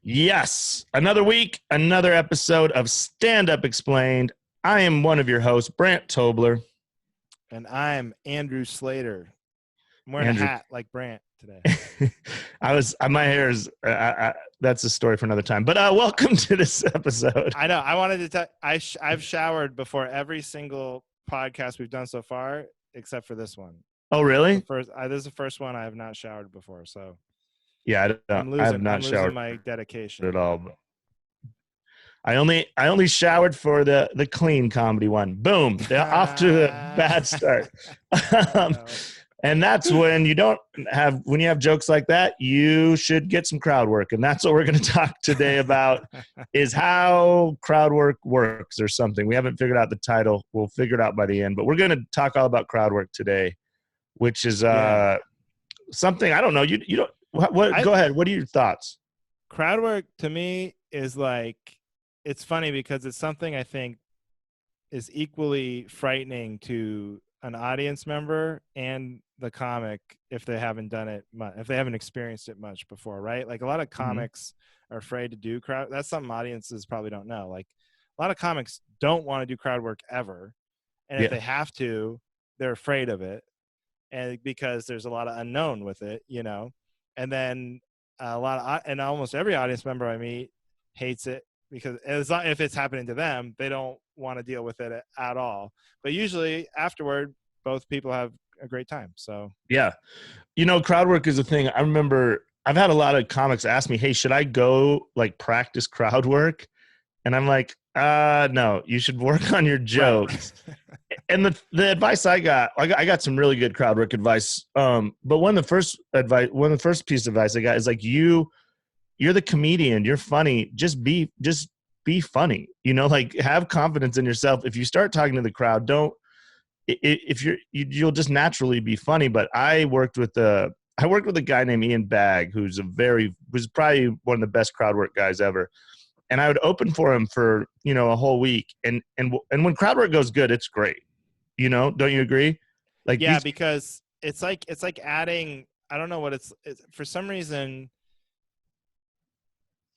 Yes, another week, another episode of Stand Up Explained. I am one of your hosts, Brant Tobler. And I'm Andrew Slater. I'm wearing Andrew. a hat like Brant today. My hair is, that's a story for another time. But welcome to this episode. I know. I wanted to tell. I've showered before every single podcast we've done so far, except for this one. Oh, really? This is the first one I have not showered before. So yeah, I have not showered my dedication at all. But I only showered for the clean comedy one. Boom, they're off to a bad start. And that's when you have jokes like that, you should get some crowd work. And that's what we're going to talk today about is how crowd work works or something. We haven't figured out the title. We'll figure it out by the end. But we're going to talk all about crowd work today, which is something, I don't know. You don't, go ahead. What are your thoughts? Crowd work to me is like, it's funny because it's something I think is equally frightening to an audience member and the comic if they haven't done it much, if they haven't experienced it much before, right? Like a lot of comics are afraid to do crowd. That's something audiences probably don't know. Like a lot of comics don't want to do crowd work ever. And if they have to, they're afraid of it. And because there's a lot of unknown with it, you know, and then and almost every audience member I meet hates it because if it's happening to them, they don't want to deal with it at all. But usually afterward, both people have a great time. So yeah, you know, crowd work is a thing. I remember I've had a lot of comics ask me, hey, should I go like practice crowd work? And I'm like, no, you should work on your jokes. Right. And the advice I got some really good crowd work advice. But one of the first piece of advice I got is like, you're the comedian, you're funny. Just be funny, you know, like have confidence in yourself. If you start talking to the crowd, you'll just naturally be funny. But I worked with a guy named Ian Bagg, who's was probably one of the best crowd work guys ever. And I would open for him for, you know, a whole week. And when crowd work goes good, it's great. You know, don't you agree? Like, yeah, because it's like adding, I don't know what it's for some reason,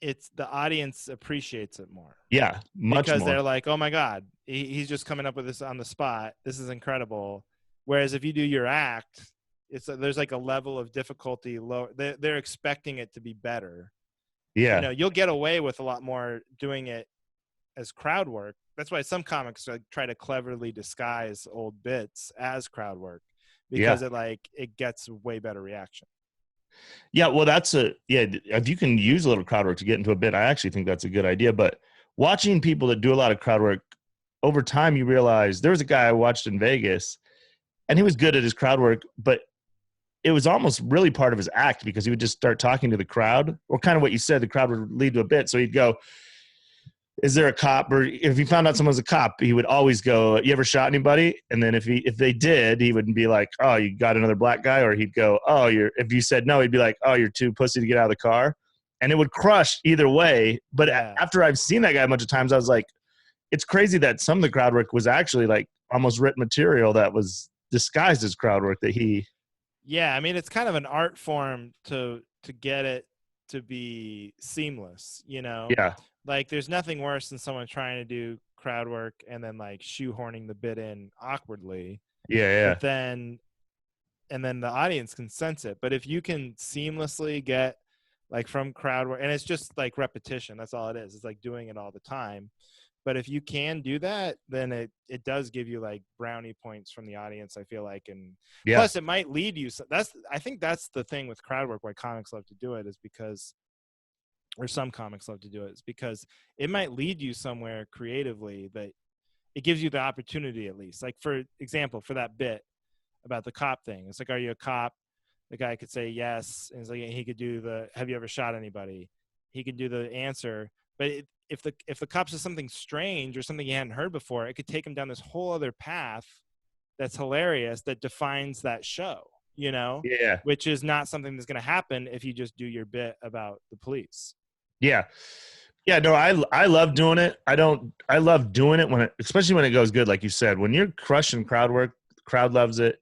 it's the audience appreciates it more. Yeah, much because more. They're like, oh my God, he's just coming up with this on the spot. This is incredible. Whereas if you do your act, there's like a level of difficulty low. They're expecting it to be better. Yeah, you know, you'll get away with a lot more doing it as crowd work. That's why some comics try to cleverly disguise old bits as crowd work because it gets way better reaction. Yeah, well, if you can use a little crowd work to get into a bit, I actually think that's a good idea. But watching people that do a lot of crowd work, over time you realize there was a guy I watched in Vegas, and he was good at his crowd work, but it was almost really part of his act because he would just start talking to the crowd, or kind of what you said, the crowd would lead to a bit. So he'd go, is there a cop? Or if he found out someone's a cop, he would always go, you ever shot anybody? And then if they did, he wouldn't be like, oh, you got another black guy? Or he'd go, oh, if you said no, he'd be like, oh, you're too pussy to get out of the car. And it would crush either way. But after I've seen that guy a bunch of times, I was like, it's crazy that some of the crowd work was actually like almost written material that was disguised as crowd work that he. Yeah, I mean, it's kind of an art form to get it to be seamless, you know? Yeah. Like, there's nothing worse than someone trying to do crowd work and then, like, shoehorning the bit in awkwardly. Yeah. But then the audience can sense it. But if you can seamlessly get, like, from crowd work, and it's just, like, repetition. That's all it is. It's, like, doing it all the time. But if you can do that, then it does give you like brownie points from the audience, I feel like. And plus it might lead you. I think that's the thing with crowd work, why comics love to do it is because, or some comics love to do it, is because it might lead you somewhere creatively that it gives you the opportunity at least. Like, for example, for that bit about the cop thing, it's like, are you a cop? The guy could say yes. And it's like, he could do have you ever shot anybody? He could do the answer. But if the cop says something strange or something he hadn't heard before, it could take him down this whole other path that's hilarious that defines that show, you know? Yeah. Which is not something that's going to happen if you just do your bit about the police. Yeah. Yeah, no, I love doing it. I love doing it especially when it goes good, like you said. When you're crushing crowd work, the crowd loves it.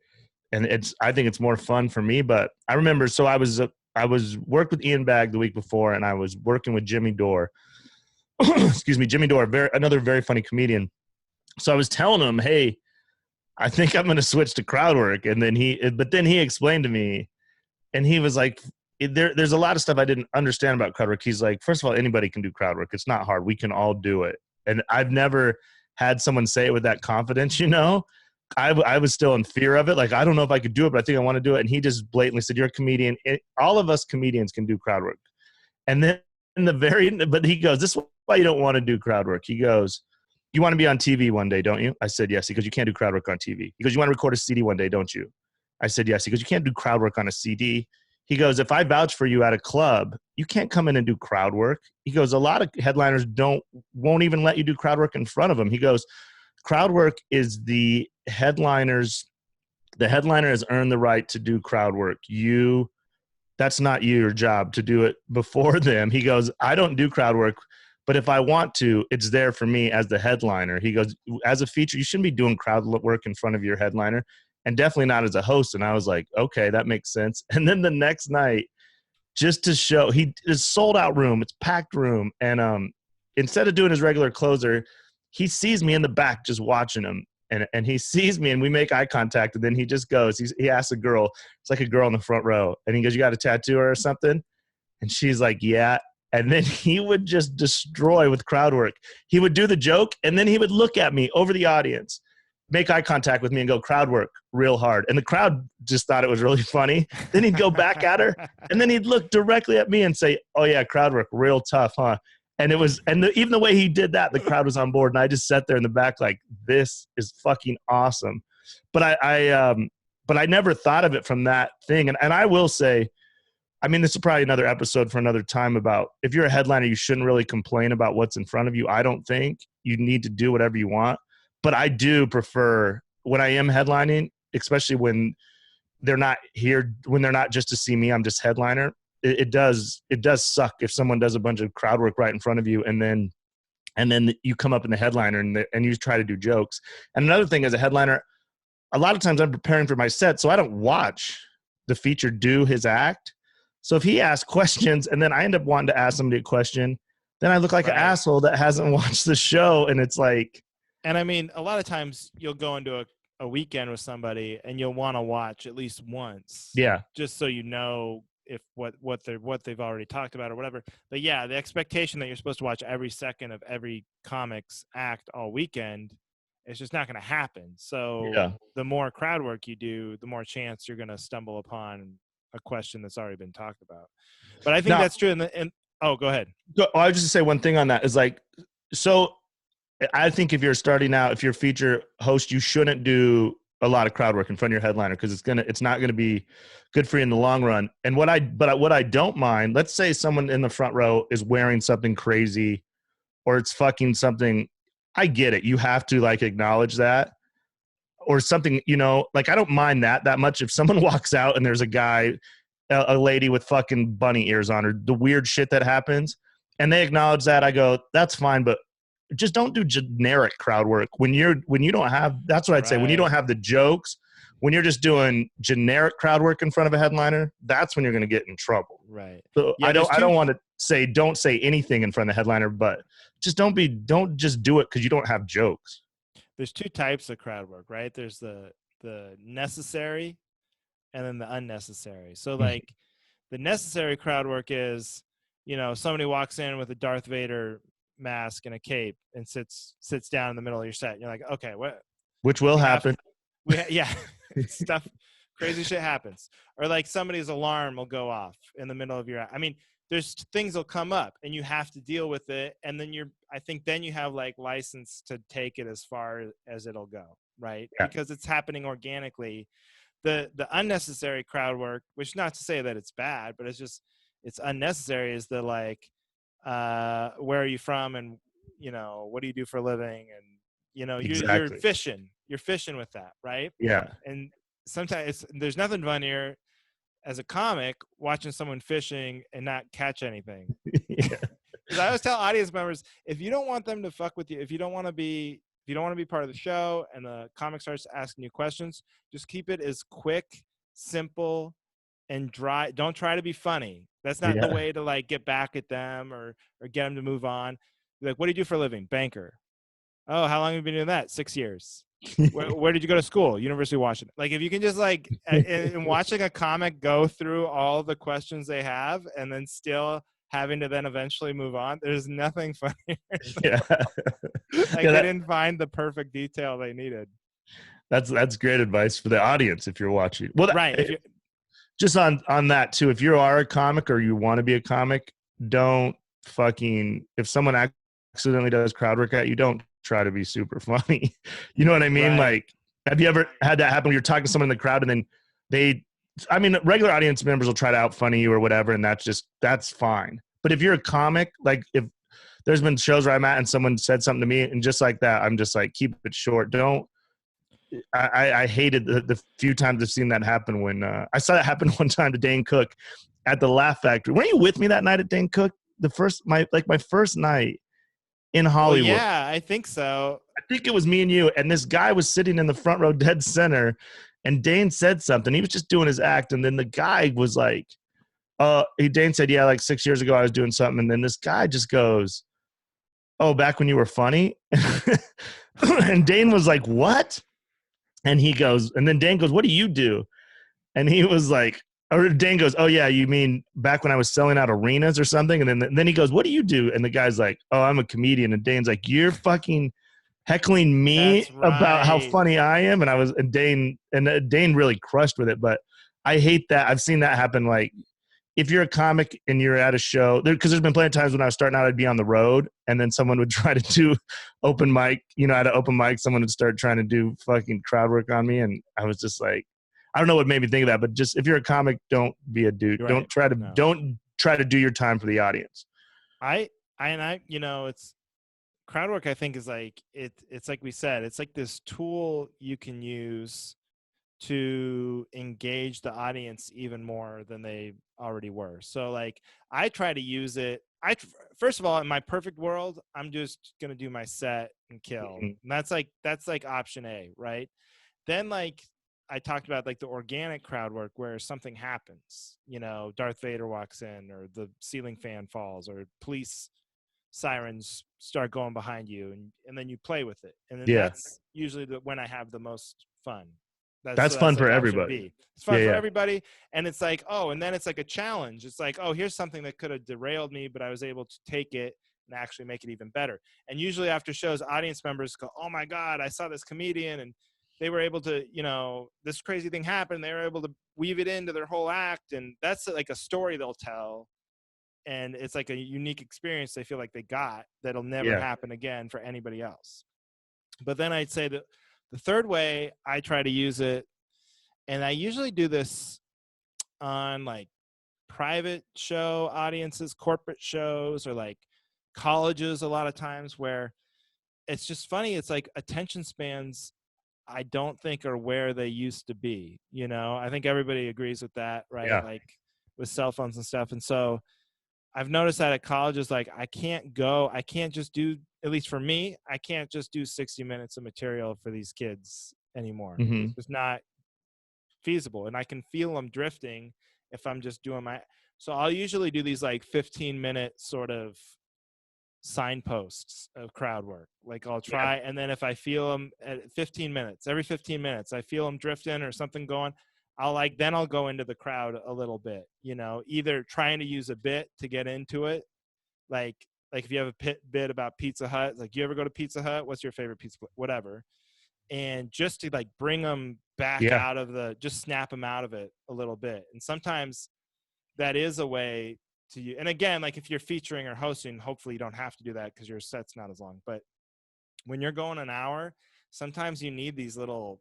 And I think it's more fun for me. But I remember, so I was I was worked with Ian Bagg the week before, and I was working with Jimmy Dore. Excuse me, Jimmy Dore, another very funny comedian. So I was telling him, hey, I think I'm going to switch to crowd work. And then but then he explained to me, and he was like, there's a lot of stuff I didn't understand about crowd work. He's like, first of all, anybody can do crowd work. It's not hard. We can all do it. And I've never had someone say it with that confidence, you know? I was still in fear of it. Like, I don't know if I could do it, but I think I want to do it. And he just blatantly said, you're a comedian. All of us comedians can do crowd work. And then but he goes, this is why you don't want to do crowd work. He goes, you want to be on TV one day, don't you? I said, yes. He goes, you can't do crowd work on TV. He goes, you want to record a CD one day, don't you? I said, yes. He goes, you can't do crowd work on a CD. He goes, if I vouch for you at a club, you can't come in and do crowd work. He goes, a lot of headliners won't even let you do crowd work in front of them. He goes, crowd work is the headliner has earned the right to do crowd work. That's not your job to do it before them. He goes, I don't do crowd work, but if I want to, it's there for me as the headliner. He goes, as a feature, you shouldn't be doing crowd work in front of your headliner, and definitely not as a host. And I was like, okay, that makes sense. And then the next night, just to show, it's sold out room, it's packed room. And instead of doing his regular closer, he sees me in the back just watching him. And he sees me and we make eye contact. And then he just goes, he asks a girl, it's like a girl in the front row. And he goes, you got a tattoo or something? And she's like, yeah. And then he would just destroy with crowd work. He would do the joke and then he would look at me over the audience, make eye contact with me and go, crowd work real hard. And the crowd just thought it was really funny. Then he'd go back at her and then he'd look directly at me and say, oh yeah, crowd work real tough, huh? And it was, even the way he did that, the crowd was on board. And I just sat there in the back like, this is fucking awesome. But I never thought of it from that thing. And I will say, I mean, this is probably another episode for another time about if you're a headliner, you shouldn't really complain about what's in front of you. I don't think you need to do whatever you want. But I do prefer when I am headlining, especially when they're not here, when they're not just to see me, I'm just headliner. It does suck if someone does a bunch of crowd work right in front of you and then you come up in the headliner and you try to do jokes. And another thing as a headliner, a lot of times I'm preparing for my set, so I don't watch the feature do his act. So if he asks questions and then I end up wanting to ask somebody a question, then I look like an asshole that hasn't watched the show. And it's like, and I mean, a lot of times you'll go into a weekend with somebody and you'll want to watch at least once. Yeah. Just so you know if what they've already talked about or whatever. But yeah, the expectation that you're supposed to watch every second of every comic's act all weekend, it's just not going to happen. So the more crowd work you do, the more chance you're going to stumble upon a question that's already been talked about. But I think that's true. And oh, go ahead. I was just to say one thing on that is like, so I think if you're starting out, if you're a feature host, you shouldn't do a lot of crowd work in front of your headliner because it's not going to be good for you in the long run. And what I don't mind, let's say someone in the front row is wearing something crazy or it's fucking something. I get it. You have to like acknowledge that or something, you know, like I don't mind that much. If someone walks out and there's a lady with fucking bunny ears on her, the weird shit that happens and they acknowledge that, I go, that's fine. But just don't do generic crowd work when you don't have, that's what I'd say. When you don't have the jokes, when you're just doing generic crowd work in front of a headliner, that's when you're going to get in trouble. Right. So yeah, I don't want to say, don't say anything in front of the headliner, but just don't just do it because you don't have jokes. There's two types of crowd work, right? There's the necessary and then the unnecessary. So like the necessary crowd work is, you know, somebody walks in with a Darth Vader mask and a cape and sits down in the middle of your set. And you're like, okay, what? Which will happen. Yeah, stuff, crazy shit happens. Or like somebody's alarm will go off in the middle of your. I mean, there's things will come up and you have to deal with it. And then I think then you have like license to take it as far as it'll go, right? Yeah. Because it's happening organically. The unnecessary crowd work, which not to say that it's bad, but it's unnecessary, is the like, where are you from and you know what do you do for a living, and you know you're fishing with that, right? Yeah. And sometimes there's nothing funnier as a comic watching someone fishing and not catch anything. Because I always tell audience members, if you don't want them to fuck with you, if you don't want to be part of the show and the comic starts asking you questions, just keep it as quick, simple, and don't try to be funny. That's not the Yeah. way to like get back at them or get them to move on. Be like, what do you do for a living? Banker. Oh, how long have you been doing that? 6 years. Where did you go to school? University of Washington. Like, if you can just like, in watching a comic go through all the questions they have and then still having to then eventually move on, there's nothing funnier. Yeah. Like, Yeah, they didn't find the perfect detail they needed. that's great advice for the audience if you're watching. Well, Right. If you, just on that too, if you are a comic or you want to be a comic, don't fucking, if someone accidentally does crowd work at you, don't try to be super funny. You know what I mean? Right. Like, have you ever had that happen when you're talking to someone in the crowd and then I mean, regular audience members will try to out funny you or whatever, and that's fine. But if you're a comic, like if there's been shows where I'm at and someone said something to me and just like that, I'm just like, keep it short. Don't, I hated the few times I've seen that happen when I saw that happen one time to Dane Cook at the Laugh Factory. Weren't you with me that night at Dane Cook? My first night in Hollywood. well, yeah, I think so. I think it was me and you, and this guy was sitting in the front row dead center, and Dane said something. He was just doing his act, and then the guy was like, Dane said, yeah, like 6 years ago I was doing something, and then this guy just goes, oh, back when you were funny? And Dane was like, what? And he goes, and then Dane goes, what do you do? And he was like, or Dane goes, oh yeah, you mean back when I was selling out arenas or something? And then he goes, what do you do? And the guy's like, oh, I'm a comedian. And Dane's like, you're fucking heckling me about how funny I am. And Dane really crushed with it. But I hate that. I've seen that happen. Like, if you're a comic and you're at a show, because there's been plenty of times when I was starting out, I'd be on the road, and then someone would try to do open mic. You know, at an open mic, someone would start trying to do fucking crowd work on me, and I was just like, I don't know what made me think of that, but just if you're a comic, don't be a dude. Right. Don't try to do your time for the audience. You know, it's crowd work. I think is like it's like we said, it's like this tool you can use to engage the audience even more than they already were. So like, I try to use it. First of all, in my perfect world, I'm just going to do my set and kill. And that's like option A, right? Then like I talked about like the organic crowd work where something happens, you know, Darth Vader walks in or the ceiling fan falls or police sirens start going behind you and then you play with it. And then that's usually when I have the most fun. That's fun for everybody. It's fun for everybody. And it's like, oh, and then it's like a challenge. It's like, oh, here's something that could have derailed me, but I was able to take it and actually make it even better. And usually after shows, audience members go, oh my God, I saw this comedian and they were able to, you know, this crazy thing happened. They were able to weave it into their whole act. And that's like a story they'll tell. And it's like a unique experience they feel like they got that'll never happen again for anybody else. But then I'd say that the third way I try to use it, and I usually do this on like private show audiences, corporate shows, or like colleges a lot of times where it's just funny. It's like attention spans I don't think are where they used to be. You know, I think everybody agrees with that, right? Yeah. Like with cell phones and stuff. And so I've noticed that at colleges, like I can't just do, at least for me, I can't just do 60 minutes of material for these kids anymore. Mm-hmm. It's just not feasible. And I can feel them drifting if I'm just doing so I'll usually do these like 15-minute sort of signposts of crowd work. Like I'll try, and then if I feel them at every 15 minutes, I feel them drifting or something going, then I'll go into the crowd a little bit, you know, either trying to use a bit to get into it. Like if you have a bit about Pizza Hut, like you ever go to Pizza Hut? What's your favorite pizza? Whatever. And just to like bring them back out of just snap them out of it a little bit. And sometimes that is a way to, and again, like if you're featuring or hosting, hopefully you don't have to do that because your set's not as long. But when you're going an hour, sometimes you need these little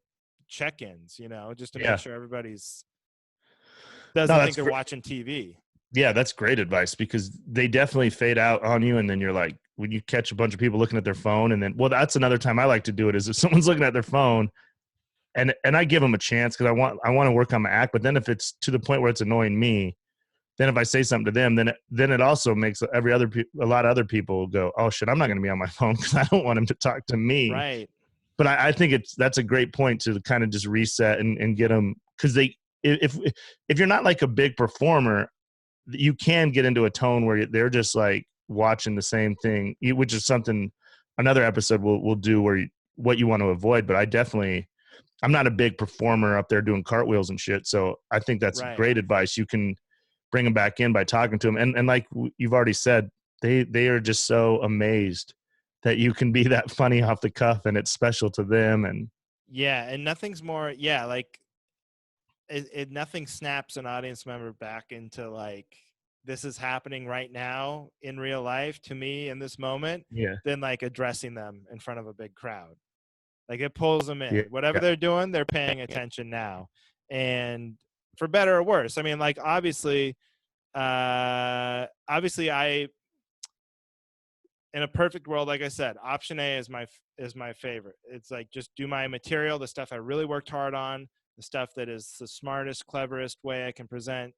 check-ins, you know, just to make sure everybody's doesn't think they're watching TV. Yeah, that's great advice because they definitely fade out on you. And then you're like, when you catch a bunch of people looking at their phone, and then, well, that's another time I like to do it is if someone's looking at their phone and I give them a chance because I want to work on my act. But then if it's to the point where it's annoying me, then if I say something to them, then it also makes a lot of other people go, oh shit, I'm not going to be on my phone because I don't want him to talk to me. Right. But I think that's a great point to kind of just reset and get them, because if you're not like a big performer, you can get into a tone where they're just like watching the same thing, which is something another episode we'll do where what you want to avoid. But I'm not a big performer up there doing cartwheels and shit. So I think that's Right. great advice. You can bring them back in by talking to them. And like you've already said, they are just so amazed that you can be that funny off the cuff and it's special to them. And Yeah. And nothing's more, like nothing snaps an audience member back into like, this is happening right now in real life to me in this moment yeah, than like addressing them in front of a big crowd. Like it pulls them in. yeah, Whatever they're doing, they're paying attention now. And for better or worse. I mean, like obviously I in a perfect world, like I said, option A is my favorite. It's like just do my material, the stuff I really worked hard on, the stuff that is the smartest, cleverest way I can present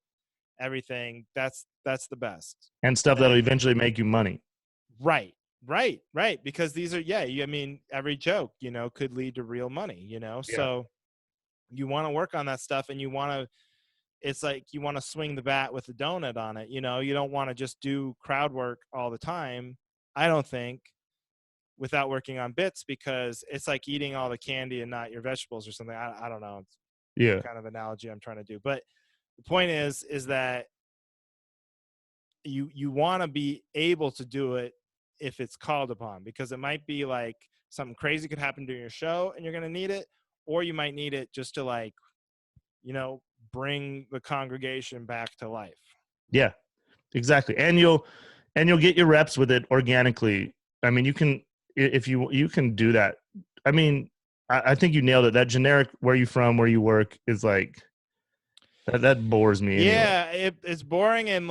everything. That's the best. and stuff that'll Then eventually make you money. right. Because these are I mean, every joke, could lead to real money, Yeah. So you want to work on that stuff and it's like you want to swing the bat with the donut on it. You don't want to just do crowd work all the time, I don't think, without working on bits, because it's like eating all the candy and not your vegetables or something. I don't know. It's Yeah. kind of analogy I'm trying to do. But the point is that you want to be able to do it if it's called upon, because it might be like something crazy could happen during your show and you're going to need it, or you might need it just to like, bring the congregation back to life. Yeah, exactly. And you'll get your reps with it organically. I mean, you can, if you can do that. I mean, I think you nailed it. That generic where you from, where you work is like, that bores me. Yeah, anyway. it's boring and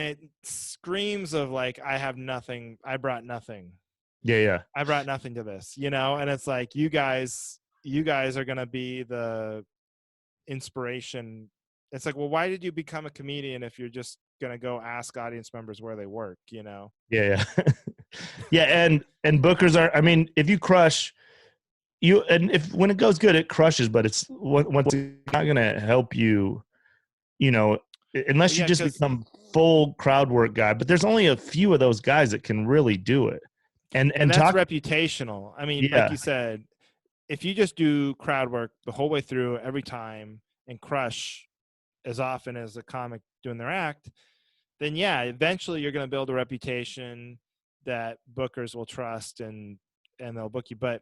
it screams of like, I have nothing. I brought nothing. Yeah. I brought nothing to this, and it's like, you guys are going to be the inspiration. It's like, well, why did you become a comedian if you're just going to go ask audience members where they work, Yeah. Yeah. And bookers are, I mean, if you crush and if, when it goes good, it crushes, but it's once it's not going to help you, unless you just become full crowd work guy. But there's only a few of those guys that can really do it. And that's reputational. I mean, yeah. Like you said, if you just do crowd work the whole way through every time and crush as often as a comic doing their act, then eventually you're going to build a reputation that bookers will trust and they'll book you. But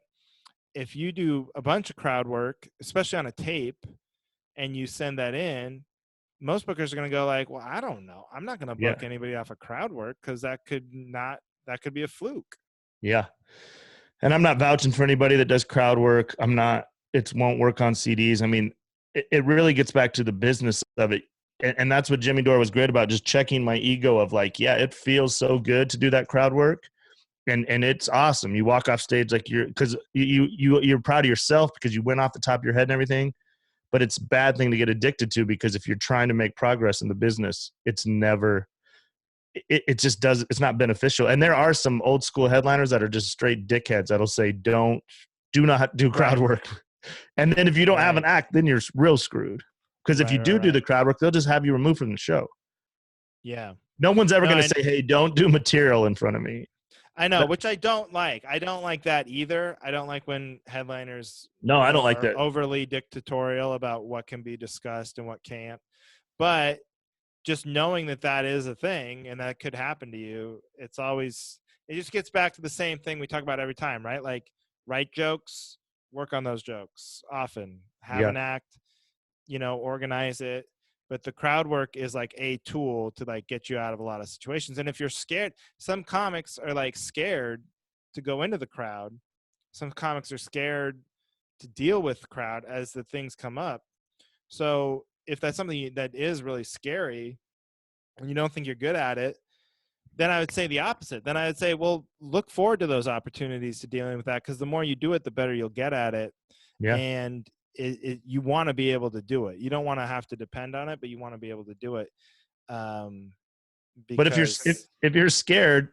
if you do a bunch of crowd work, especially on a tape, and you send that in, most bookers are going to go like, well, I don't know. I'm not going to book anybody off of crowd work because that could be a fluke. Yeah. And I'm not vouching for anybody that does crowd work. It won't work on CDs. I mean, it really gets back to the business of it. And that's what Jimmy Dore was great about, just checking my ego of like, yeah, it feels so good to do that crowd work. And it's awesome. You walk off stage like because you're proud of yourself because you went off the top of your head and everything. But it's a bad thing to get addicted to, because if you're trying to make progress in the business, it's never, it's not beneficial. And there are some old school headliners that are just straight dickheads that'll say, do not do crowd work. And then if you don't have an act, then you're real screwed. Because if you do the crowd work, they'll just have you removed from the show. Yeah. No one's ever going to say, hey, don't do material in front of me. I know, which I don't like. I don't like that either. I don't like when headliners I don't like that. Overly dictatorial about what can be discussed and what can't. But just knowing that is a thing and that could happen to you, it just gets back to the same thing we talk about every time, right? Like, write jokes, work on those jokes often, have an act, organize it. But the crowd work is like a tool to like get you out of a lot of situations. And if you're scared, some comics are like scared to go into the crowd. Some comics are scared to deal with the crowd as the things come up. So if that's something that is really scary and you don't think you're good at it, then I would say the opposite. Then I would say, well, look forward to those opportunities to dealing with that, because the more you do it, the better you'll get at it. Yeah. And you want to be able to do it. You don't want to have to depend on it, but you want to be able to do it. But if you're scared,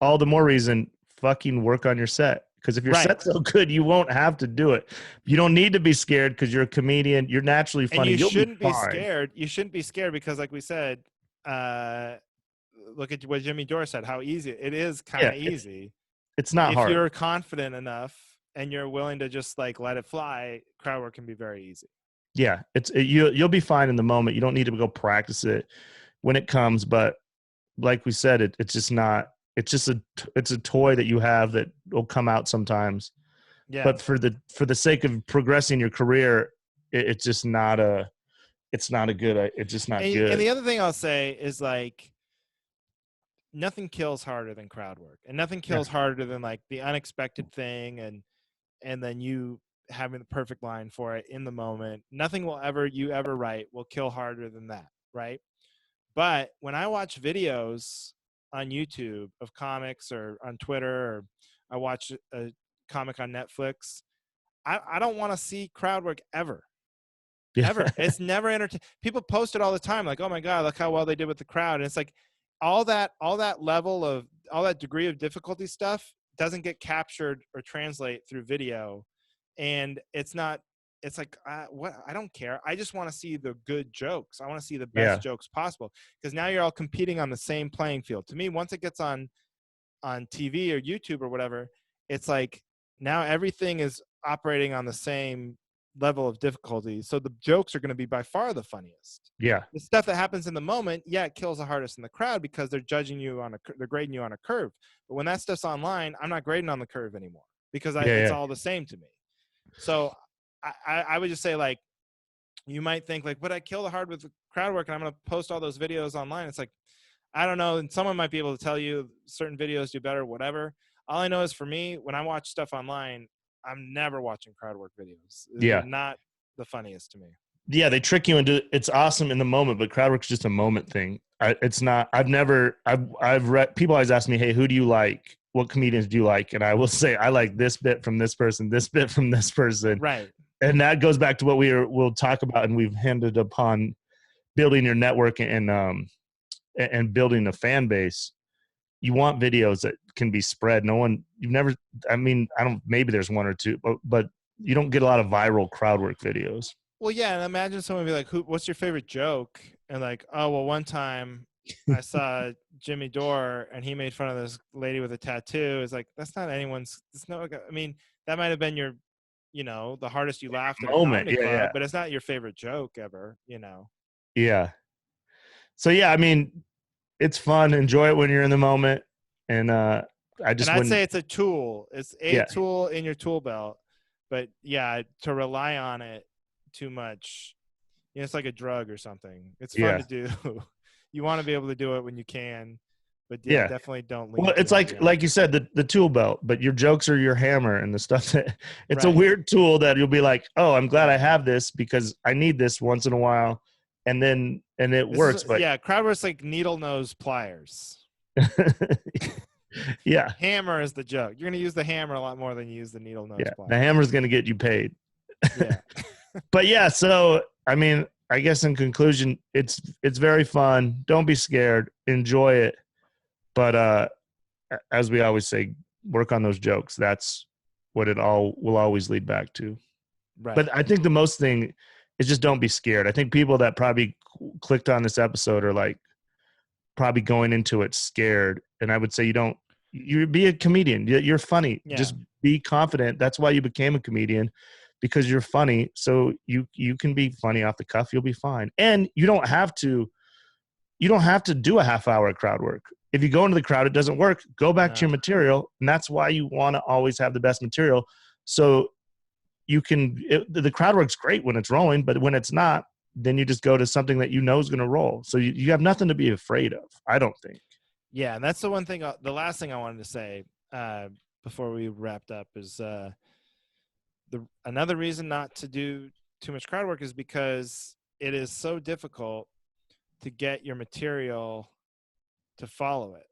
all the more reason fucking work on your set, Because if your Right. set's so good, you won't have to do it. You don't need to be scared because you're a comedian. You're naturally And funny. you You'll be shouldn't be fine. scared. You shouldn't be scared because, like we said, uh, look at what Jimmy Dore said, how easy it is, kind Yeah, of easy. it's not If hard. you're confident enough and you're willing to just like let it fly, crowd work can be very easy. Yeah, you'll be fine in the moment. You don't need to go practice it when it comes. But like we said, it's just not. It's a toy that you have that will come out sometimes. Yeah. But for the sake of progressing your career, it's just not a. It's not a good. It's just not And good. the other thing I'll say is like nothing kills harder than crowd work, and nothing Yeah. kills harder than like the unexpected thing and then you having the perfect line for it in the moment. Nothing will ever you ever write will kill harder than that, right? But when I watch videos on YouTube of comics or on Twitter, or I watch a comic on Netflix, I don't want to see crowd work ever. Yeah. Ever. It's never entertaining. People post it all the time, like, oh my God, look how well they did with the crowd. And it's like all that level of all that degree of difficulty stuff doesn't get captured or translate through video. And it's not, it's like, what? I don't care. I just want to see the good jokes. I want to see the best Yeah. jokes possible. Because now you're all competing on the same playing field. To me, once it gets on TV or YouTube or whatever, it's like now everything is operating on the same level of difficulty. So the jokes are going to be by far the funniest. Yeah. The stuff that happens in the moment, yeah, it kills the hardest in the crowd because they're judging you they're grading you on a curve. But when that stuff's online, I'm not grading on the curve anymore because it's all the same to me. So I would just say, like, you might think like, but I kill the hard with the crowd work and I'm going to post all those videos online. It's like, I don't know. And someone might be able to tell you certain videos do better, whatever. All I know is for me, when I watch stuff online, I'm never watching crowd work videos. They're Yeah. not the funniest to me. Yeah, they trick you into it's awesome in the moment, but crowd work's just a moment thing. It's not. I've read people always ask me, "Hey, who do you like? What comedians do you like?" And I will say, I like this bit from this person, this bit from this person, Right. and that goes back to what we'll talk about, and we've hinted upon building your network and building a fan base. You want videos that can be spread. You've never. I mean, I don't. Maybe there's one or two, but you don't get a lot of viral crowd work videos. Well, yeah, and imagine someone be like, what's your favorite joke? And like, oh, well, one time I saw Jimmy Dore and he made fun of this lady with a tattoo. It's like, that's not anyone's, I mean, that might have been your, the hardest you laughed at a Moment. comedy club, Yeah. but it's not your favorite joke ever, Yeah. So yeah, I mean, it's fun. Enjoy it when you're in the moment. And And I'd say it's a tool. It's a Yeah. tool in your tool belt. But yeah, to rely on it too much, it's like a drug or something. It's fun to do. You want to be able to do it when you can, but yeah, definitely don't lean. Well, it's like you said, the tool belt, but your jokes are your hammer and the stuff that it's a weird tool that you'll be like, oh, I'm glad I have this because I need this once in a while. And it works. But crowd work's like needle nose pliers. Yeah. Hammer is the joke. You're going to use the hammer a lot more than you use the needle nose pliers. The hammer's going to get you paid. Yeah. But yeah, so I mean, I guess in conclusion, it's very fun. Don't be scared. Enjoy it. But as we always say, work on those jokes. That's what it all will always lead back to. Right. But I think the most thing is just don't be scared. I think people that probably clicked on this episode are like probably going into it scared. And I would say you be a comedian. You're funny. Yeah. Just be confident. That's why you became a comedian, because you're funny. So you can be funny off the cuff. You'll be fine. And you don't have to do a half hour crowd work. If you go into the crowd, it doesn't work. Go back to your material. And that's why you want to always have the best material. So the crowd work's great when it's rolling, but when it's not, then you just go to something that you know is going to roll. So you have nothing to be afraid of, I don't think. Yeah, and that's the one thing. The last thing I wanted to say before we wrapped up is another reason not to do too much crowd work is because it is so difficult to get your material to follow it.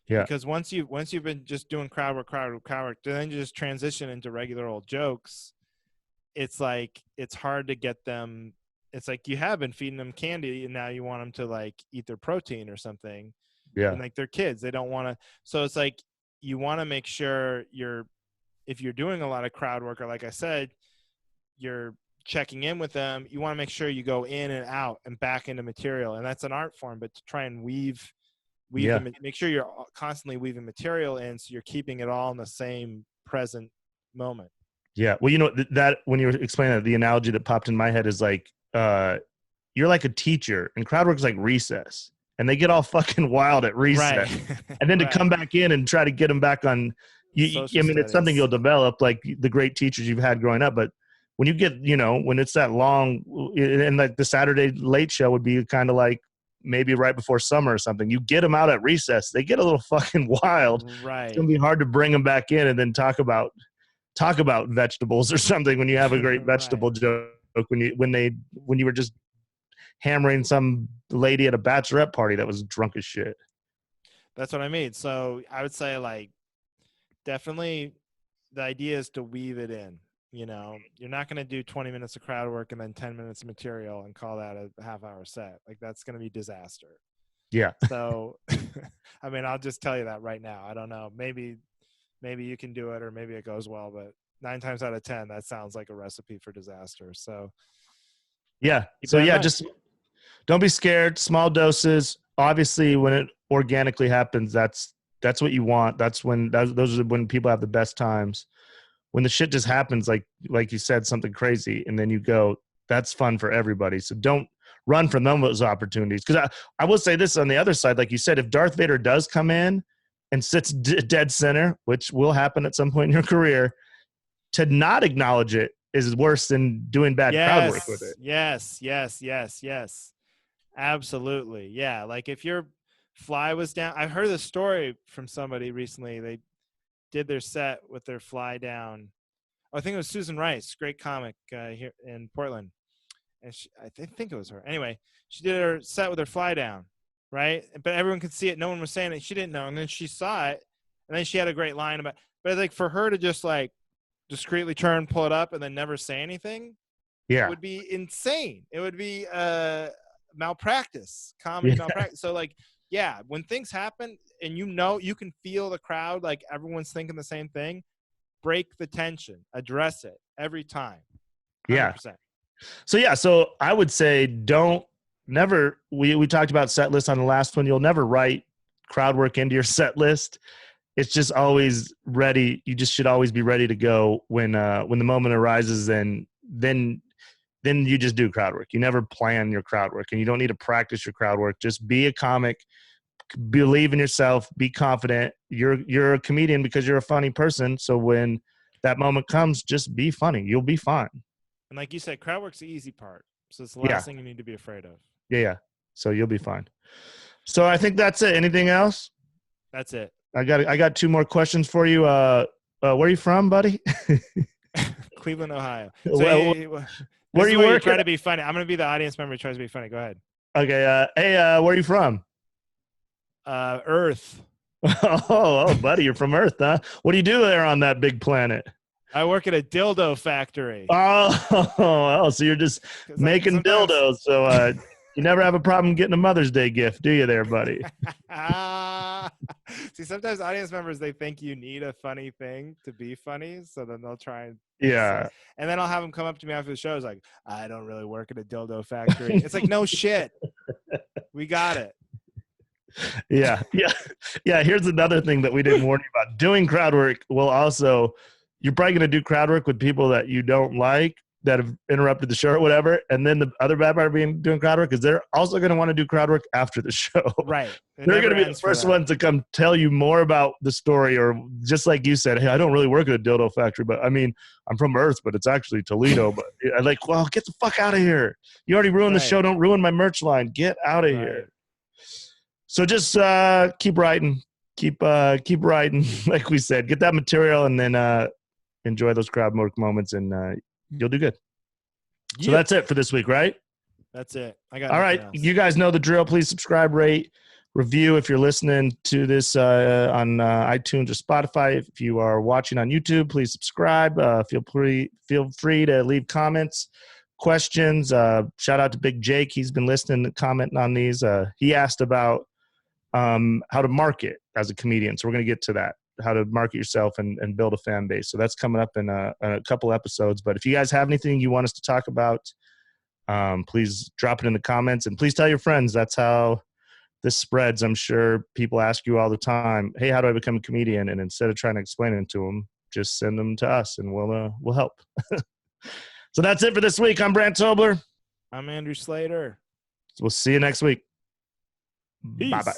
Yeah. Because once you've been just doing crowd work, then you just transition into regular old jokes. It's like it's hard to get them. It's like you have been feeding them candy, and now you want them to like eat their protein or something. Yeah. And like they're kids, they don't want to. So it's like you want to make sure you're if you're doing a lot of crowd work, or like I said, you're checking in with them, you want to make sure you go in and out and back into material. And that's an art form, but to try and weave Yeah. make sure you're constantly weaving material in, so you're keeping it all in the same present moment. Yeah. Well, you know, that when you were explaining that, the analogy that popped in my head is like, you're like a teacher and crowd work is like recess, and they get all fucking wild at recess. Right. And then to Right. come back in and try to get them back on, Social it's something studies. you'll develop, like the great teachers you've had growing up. But when you get, when it's that long, and like the Saturday late show would be kind of like maybe right before summer or something, you get them out at recess, they get a little fucking wild. Right. It's gonna be hard to bring them back in and then talk about vegetables or something when you have a great vegetable joke, when you were just hammering some lady at a bachelorette party that was drunk as shit. That's what I mean. So I would say, like, definitely the idea is to weave it in. You're not going to do 20 minutes of crowd work and then 10 minutes of material and call that a half-hour set. Like, that's going to be disaster. Yeah. So, I mean, I'll just tell you that right now. I don't know. Maybe you can do it, or maybe it goes well, but 9 times out of 10, that sounds like a recipe for disaster. So, yeah. So yeah, just don't be scared. Small doses. Obviously, when it organically happens, that's what you want. Those are when people have the best times. When the shit just happens, like you said, something crazy, and then you go, that's fun for everybody. So don't run from those opportunities. Because I will say this on the other side, like you said, if Darth Vader does come in and sits dead center, which will happen at some point in your career, to not acknowledge it is worse than doing bad crowd work with it. Yes. Absolutely. Yeah. Like, if your fly was down, I heard this story from somebody recently. They did their set with their fly down. I think it was Susan Rice, great comic here in Portland. And I think it was her. Anyway, she did her set with her fly down, right? But everyone could see it. No one was saying it. She didn't know. And then she saw it. And then she had a great line about, but like, for her to just like discreetly turn, pull it up, and then never say anything, yeah, would be insane. It would be malpractice, comedy malpractice. So like, yeah, when things happen and you can feel the crowd, like everyone's thinking the same thing, break the tension, address it every time. 100%. Yeah. So I would say we talked about set list on the last one. You'll never write crowd work into your set list. It's just always ready. You just should always be ready to go when the moment arises, and then you just do crowd work. You never plan your crowd work, and you don't need to practice your crowd work. Just be a comic, believe in yourself, be confident. You're a comedian because you're a funny person. So when that moment comes, just be funny. You'll be fine. And like you said, crowd work's the easy part. So it's the last thing you need to be afraid of. Yeah. So you'll be fine. So I think that's it. Anything else? That's it. I got 2 more questions for you. Where are you from, buddy? Cleveland, Ohio. So where are you working? Try to be funny. I'm going to be the audience member who tries to be funny. Go ahead. Okay. Hey, where are you from? Earth. Oh, buddy, you're from Earth, huh? What do you do there on that big planet? I work at a dildo factory. Oh, so you're just making dildos. So you never have a problem getting a Mother's Day gift, do you there, buddy? See, sometimes audience members, they think you need a funny thing to be funny, so then they'll try and and then I'll have them come up to me after the show. It's like, I don't really work at a dildo factory. It's like, no shit. We got it. Yeah. Here's another thing that we didn't warn you about. Doing crowd work will also, you're probably going to do crowd work with people that you don't like, that have interrupted the show or whatever. And then the other bad part of doing crowd work is they're also going to want to do crowd work after the show. Right. They're going to be the first ones to come tell you more about the story, or just like you said, hey, I don't really work at a dildo factory, but I mean, I'm from Earth, but it's actually Toledo. But I'm like, well, get the fuck out of here. You already ruined the show. Don't ruin my merch line. Get out of here. So just keep writing, keep writing. Like we said, get that material, and then enjoy those crowd work moments, and you'll do good. So that's it for this week, right? That's it. I got all right. Else. You guys know the drill. Please subscribe, rate, review if you're listening to this on iTunes or Spotify. If you are watching on YouTube, please subscribe. Feel free to leave comments, questions. Shout out to Big Jake. He's been listening and commenting on these. He asked about how to market as a comedian. So we're going to get to that. to market yourself and build a fan base. So that's coming up in a couple episodes. But if you guys have anything you want us to talk about, please drop it in the comments, and please tell your friends. That's how this spreads. I'm sure people ask you all the time, hey, how do I become a comedian? And instead of trying to explain it to them, just send them to us and we'll help. So that's it for this week. I'm Brant Tobler. I'm Andrew Slater. We'll see you next week. Peace. Bye-bye.